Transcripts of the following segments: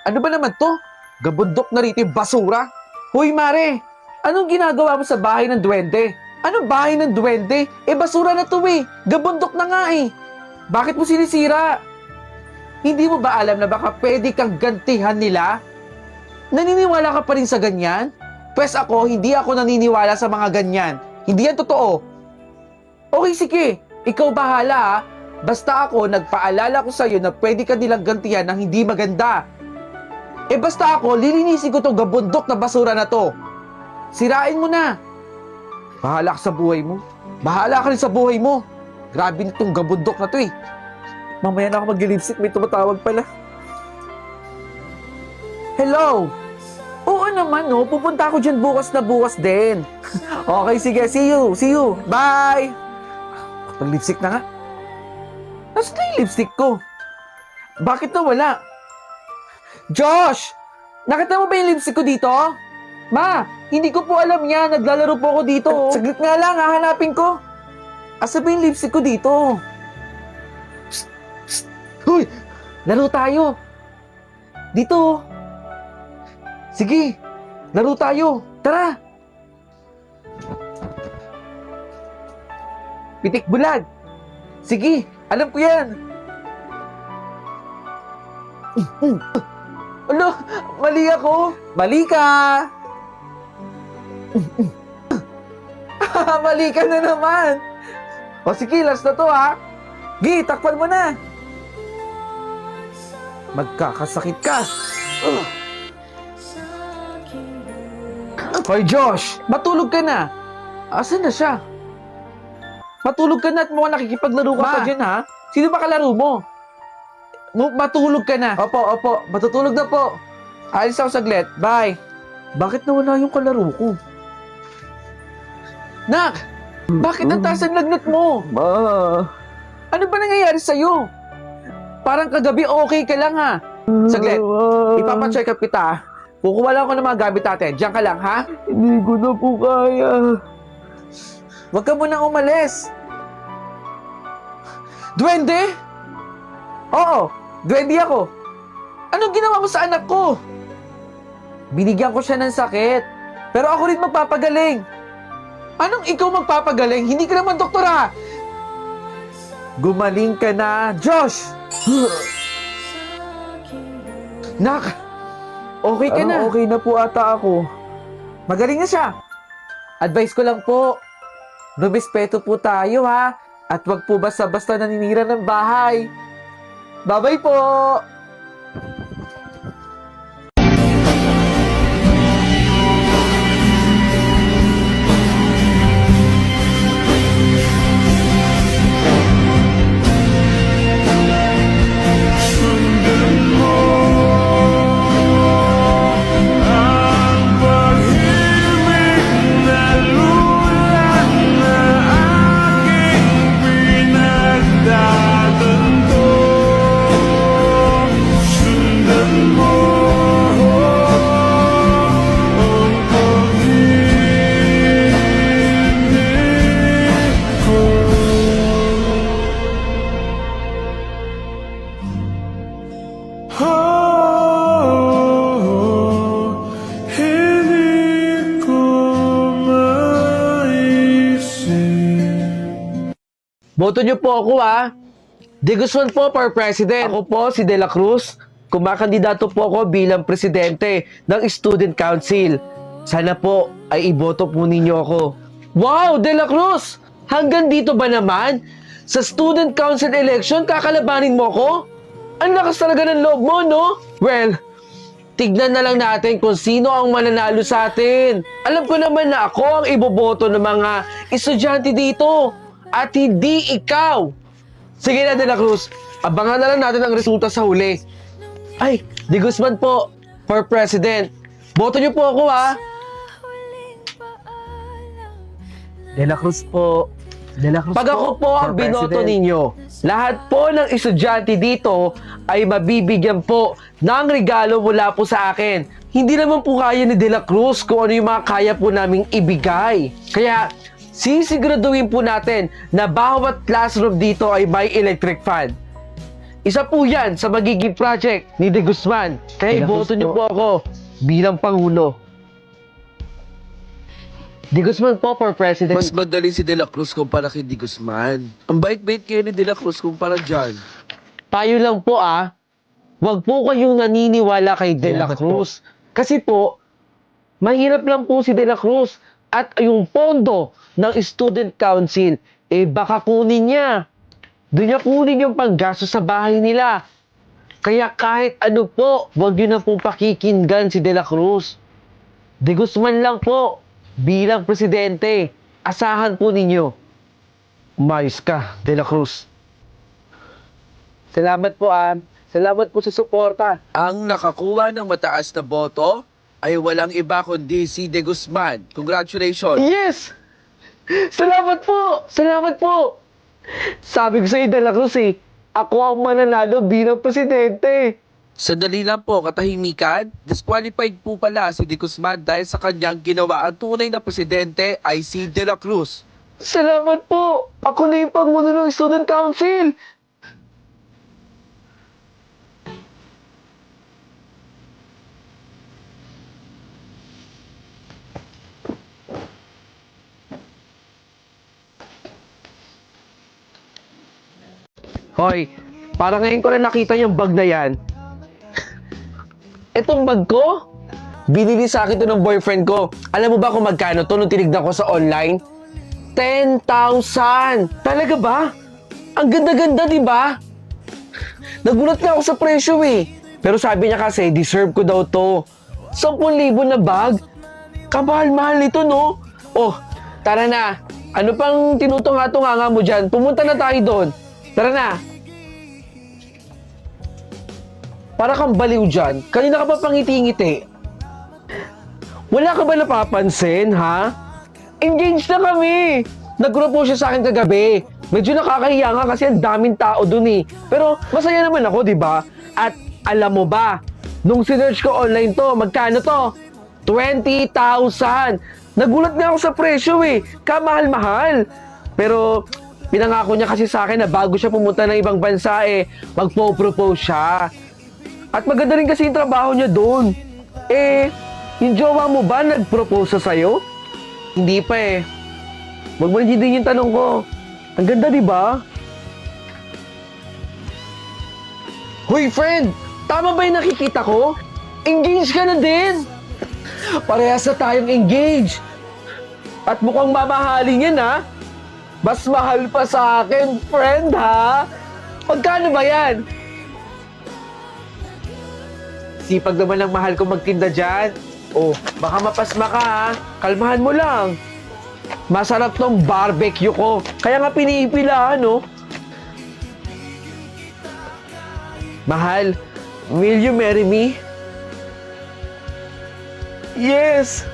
Ano ba naman to? Gabundok na rito yung basura. Hoy Mare, anong ginagawa mo sa bahay ng duwende? Anong bahay ng duwende? Basura na to eh. Gabundok na nga eh. Bakit mo sinisira? Hindi mo ba alam na baka pwede kang gantihan nila? Naniniwala ka pa rin sa ganyan? Pwes ako, hindi ako naniniwala sa mga ganyan. Hindi yan totoo. Okay, sige. Ikaw bahala ha. Basta ako, nagpaalala ko sa'yo na pwede ka nilang gantihan ng hindi maganda. Basta ako, lilinisin ko tong gabundok na basura na to. Sirain mo na. Bahala ka sa buhay mo. Bahala ka rin sa buhay mo. Grabe nitong gabundok na to eh. Mamaya na ako mag-lipstick, may tumatawag pala. Hello? Oo naman no, pupunta ako dyan bukas na bukas din. Okay, sige, see you, bye! Pag-lipstick na nga. Nasaan na yung lipstick ko? Bakit nawala? Josh! Nakita mo ba yung lipstick ko dito? Ma, hindi ko po alam yan, naglalaro po ako dito. Saglit nga lang, hahanapin ko. Asa ba yung lipstick ko dito? Psst, psst. Huy! Laro tayo. Dito. Sige, laro tayo. Tara. Pitik bulag. Sige, alam ko yan. Ano? Mali ako. Mali ka. Mali ka na naman. O sige, last na to ha. Gi, takpan mo na. Magkakasakit ka. Hoy Josh, matulog ka na. Asan na siya? Matulog ka na at mukhang nakikipaglaro ka pa dyan ha. Sino ba kalaro mo? Matulog ka na. Opo, matutulog na po. Alis ako saglit, bye. Bakit nawala yung kalaro ko? Nak! Bakit ang taas ang lagnat mo? Ma, Ano ba nangyayari sa'yo? Parang kagabi okay ka lang ha. Saglit, ipapacheck up kita ha. Kukuha lang ako ng mga gamit natin. Diyan ka lang ha. hindi ko na po kaya. Huwag ka munang umalis. Duwende? Oo, duwende ako. Anong ginawa mo sa anak ko? Binigyan ko siya ng sakit. Pero ako rin magpapagaling. Anong ikaw magpapagaling? Hindi ka naman doktora. Gumaling ka na, Josh! Nak! Okay ka na. Okay na po ata ako. Magaling na siya. Advice ko lang po, rumispeto po tayo ha. At wag po basta-basta naninira ng bahay. Bye-bye po! Boto niyo po ako ha. De Guzman po for President. Ako po si De La Cruz. Kumakandidato po ako bilang presidente ng Student Council. Sana po ay iboto po ninyo ako. Wow, De La Cruz! Hanggang dito ba naman? Sa Student Council election, kakalabanin mo ko? Ang lakas talaga ng loob mo, no? Well, tignan na lang natin kung sino ang mananalo sa atin. Alam ko naman na ako ang iboboto ng mga estudyante dito. At hindi ikaw. Sige na, De La Cruz. Abangan na lang natin ang resulta sa huli. Ay, De Guzman po, for President. Boto niyo po ako, ha? De La Cruz po. De La Cruz Pag ako po ang for binoto President. ninyo, lahat po ng estudyante dito ay mabibigyan po ng regalo mula po sa akin. Hindi naman po kaya ni De La Cruz kung ano yung mga kaya po naming ibigay. Kaya, sisiguraduhin po natin na bawat classroom dito ay may electric fan. Isa po yan sa magiging project ni De Guzman. Kaya De La Cruz iboto niyo po. po ako bilang Pangulo. De Guzman po for President. Mas madali si De La Cruz kumpara kay Di Guzman. Ang bait-bait kayo ni De La Cruz kumpara dyan. Payo lang po Huwag po kayong naniniwala kay De La Salamat Cruz. Kasi po, mahirap lang po si De La Cruz. At yung pondo ng Student Council, baka kunin niya. Doon niya kunin yung panggasto sa bahay nila. Kaya kahit ano po, huwag niyo na po pakikinggan si De La Cruz. De Guzman lang po, bilang presidente. Asahan po ninyo. Umayos ka, De La Cruz. Salamat po, Salamat po sa suporta. Ang nakakuha ng mataas na boto ay walang iba kundi si De Guzman. Congratulations! Yes! Salamat po! Salamat po! Sabi ko sa De La Cruz ako ang mananalo bilang presidente. Sandali lang po, katahimikan. Disqualified po pala si De Guzman dahil sa kanyang ginawa. Ang tunay na presidente ay si De La Cruz. Salamat po! Ako na yung pangulo ng Student Council! Hoy, para ngayon ko na nakita yung bag na yan. Etong bag ko? Binili sa akin to ng boyfriend ko. Alam mo ba kung magkano to nung tinignan ko sa online? 10,000! Talaga ba? Ang ganda-ganda, di ba? Nagulat nga ako sa presyo Pero sabi niya kasi, deserve ko daw to. 10,000 na bag? Kamahal-mahal nito, no? Oh, tara na. Ano pang tinutunga-tunga mo dyan? Pumunta na tayo doon. Tara na. Para kang baliw dyan. Kanina ka pa pangiti-ngiti. Wala ka ba napapansin, ha? Engaged na kami! Nag-group siya sa akin kagabi. Medyo nakakahiya nga kasi ang daming tao dun Pero masaya naman ako, di ba? At alam mo ba, nung sinearch ko online to, magkano to? 20,000! Nagulat nga ako sa presyo Kamahal-mahal. Pero pinangako niya kasi sa akin na bago siya pumunta ng ibang bansa magpo-propose siya. At maganda rin kasi yung trabaho niya doon. Yung jowa mo ba nag-propose sa'yo? Hindi pa Huwag mo din yung tanong ko. Ang ganda, di ba? Hoy, friend! Tama ba yung nakikita ko? Engage ka na din! Parehas na tayong engage. At mukhang mamahalin yan, ha? Mas mahal pa sa akin, friend, ha? Magkano ba yan? Sipag naman ang mahal ko magtinda dyan. Oh, baka mapasma ka, ha? Kalmahan mo lang. Masarap tong barbecue ko. Kaya nga pinipilaan, no? Mahal, will you marry me? Yes!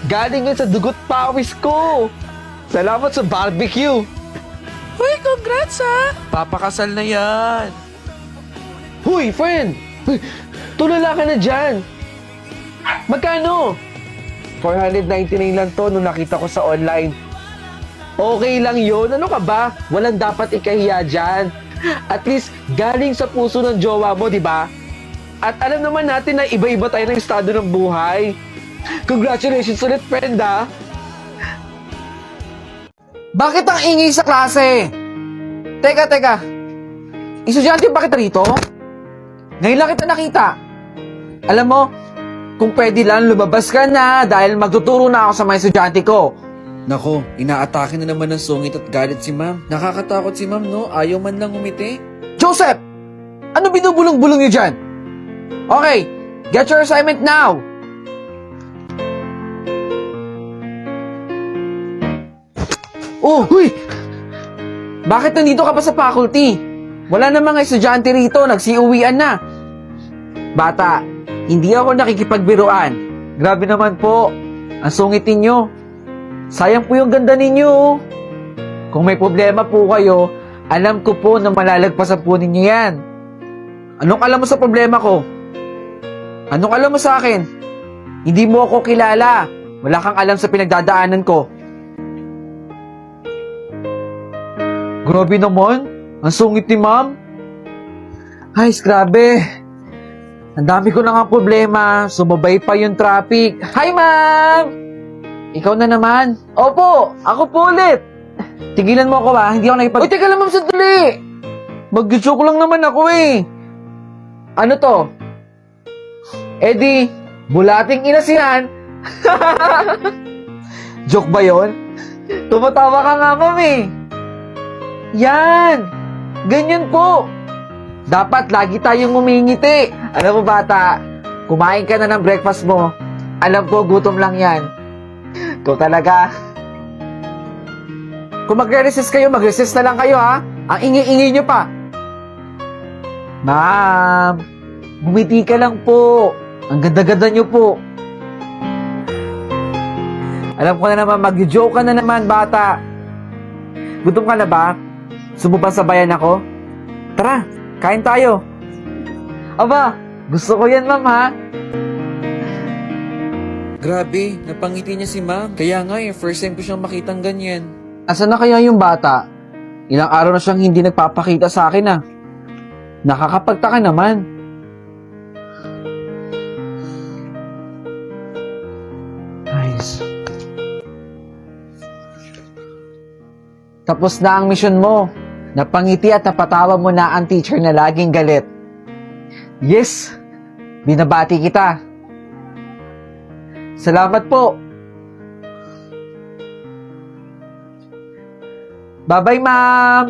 Galing yan sa dugot pawis ko. Salamat sa barbecue. Uy, congrats Papakasal na yan! Huy, friend! Tulala ka na dyan. Magkano? 499 lang to nung nakita ko sa online. Okay lang yun. Ano ka ba? Walang dapat ikahiya dyan. At least, galing sa puso ng jowa mo, di ba? At alam naman natin na iba-iba tayo ng estado ng buhay. Congratulations ulit, friend, ha? Bakit ang ingay sa klase? Teka. Estudyante ba kita rito? Ngayon lang kita nakita. Alam mo, kung pwede lang lumabas ka na dahil magtuturo na ako sa mga estudyante ko. Nako, inaatake na naman ng sungit at galit si ma'am. Nakakatakot si ma'am, no? Ayaw man lang umiti. Joseph! Ano binubulong-bulong niyo dyan? Okay, get your assignment now! Oh, huy! Bakit nandito ka pa sa faculty? Wala na mga estudyante rito, nagsiuwian na. Bata, hindi ako nakikipagbiruan. Grabe naman po, ang sungit ninyo. Sayang po yung ganda ninyo. Kung may problema po kayo, alam ko po na malalagpasan po ninyo yan. Anong alam mo sa problema ko? Anong alam mo sa akin? Hindi mo ako kilala. Wala kang alam sa pinagdadaanan ko. Grabe naman. Ang sungit ni ma'am. Ay, grabe. Ang dami ko na nga problema. Sumabay pa yung traffic. Hi, ma'am! Ikaw na naman. Opo, ako po ulit. Tigilan mo ako ba? Hindi ako nakipag... Uy, teka lang ma'am, sandali. Mag-joke lang naman ako eh. Ano to? Eddie, bulating inasihan. Joke ba yon? Tumatawa ka nga, ma'am eh. Yan! Ganyan po. Dapat lagi tayong umingiti. Alam mo bata, kumain ka na ng breakfast mo. Alam ko, gutom lang yan. Ikaw talaga. Kung magre-resist kayo, mag-resist na lang kayo ha. Ang ingi-ingi nyo pa. Ma'am, bumiti ka lang po. Ang ganda-ganda nyo po. Alam ko na naman, mag-joke ka na naman, bata. Gutom ka na ba? Sumupa sa bayan ako? Tara, kain tayo. Aba, gusto ko yan, ma'am, ha? Grabe, napangiti niya si ma'am. Kaya nga first time ko siyang makitang ganyan. Asan na kaya yung bata? Ilang araw na siyang hindi nagpapakita sa akin, ah. Nakakapagtaka naman. Nice. Tapos na ang mission mo. Napangiti at napatawa mo na ang teacher na laging galit. Yes! Binabati kita. Salamat po. Bye-bye, ma'am!